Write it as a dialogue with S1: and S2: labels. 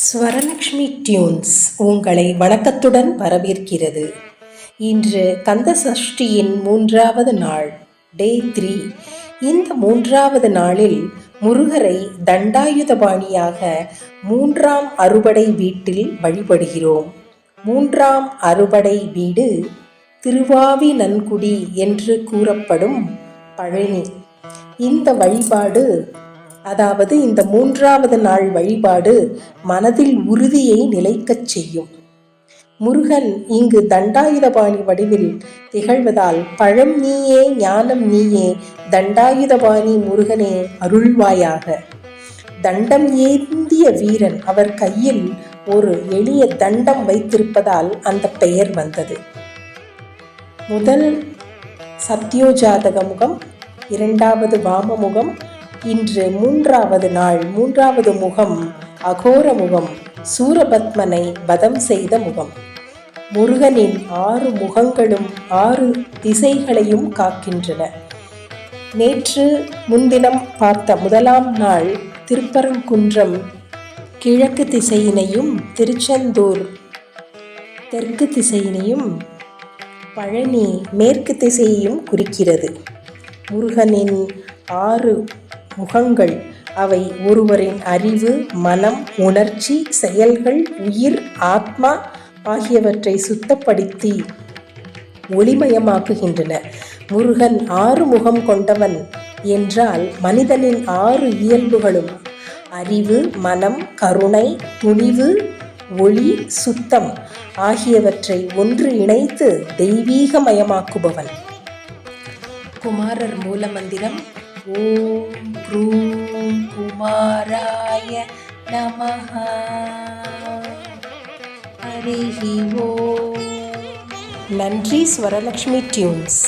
S1: ஸ்வரலக்ஷ்மி tunes உங்களை வணக்கத்துடன் வரவேற்கிறது. இன்று கந்த சஷ்டியின் 3வது நாள், டே 3. இந்த 3வது நாளில் முருகரை தண்டாயுதபாணியாக 3ஆம் அறுபடை வீட்டில் வழிபடுகிறோம். 3ஆம் அறுபடை வீடு திருவாவினன்குடி என்று கூறப்படும் பழனி. இந்த வழிபாடு, அதாவது இந்த 3வது நாள் வழிபாடு மனதில் உறுதியை நிலைக்கச் செய்யும். முருகன் இங்கு தண்டாயுதபாணி வடிவில் திகழ்வதால் பழம் நீயே ஞானம் நீயே தண்டாயுதபாணி முருகனே அருள்வாயாக. தண்டம் ஏந்திய வீரன், அவர் கையில் ஒரு எளிய தண்டம் வைத்திருப்பதால் அந்த பெயர் வந்தது. முதல் சத்யோஜாதக முகம், 2வது வாம முகம், இன்று 3வது நாள். 3வது முகம் அகோர முகம், சூரபத்மனை வதம் செய்த முகம். முருகனின் 6 முகங்களும் 6 திசைகளையும் காக்கின்றன. நேற்று முன்தினம் பார்த்த 1ஆம் நாள் திருப்பரங்குன்றம் கிழக்கு திசையினையும், திருச்செந்தூர் தெற்கு திசையினையும், பழனி மேற்கு திசையையும் குறிக்கிறது. முருகனின் 6 முகங்கள், அவை ஒருவரின் அறிவு, மனம், உணர்ச்சி, செயல்கள், உயிர், ஆத்மா ஆகியவற்றை சுத்தப்படுத்தி ஒளிமயமாக்குகின்றன. முருகன் 6 முகம் கொண்டவன் என்றால் மனிதனின் 6 இயல்புகளும் அறிவு, மனம், கருணை, துணிவு, ஒளி, சுத்தம் ஆகியவற்றை ஒன்று இணைத்து தெய்வீகமயமாக்குபவன். குமாரர் மூல மந்திரம் ஓம் ப்ரூம் குமாராய நமஹ. ஹரிஹி ஓம். நன்றி ஸ்வரலக்ஷ்மி டியூன்ஸ்.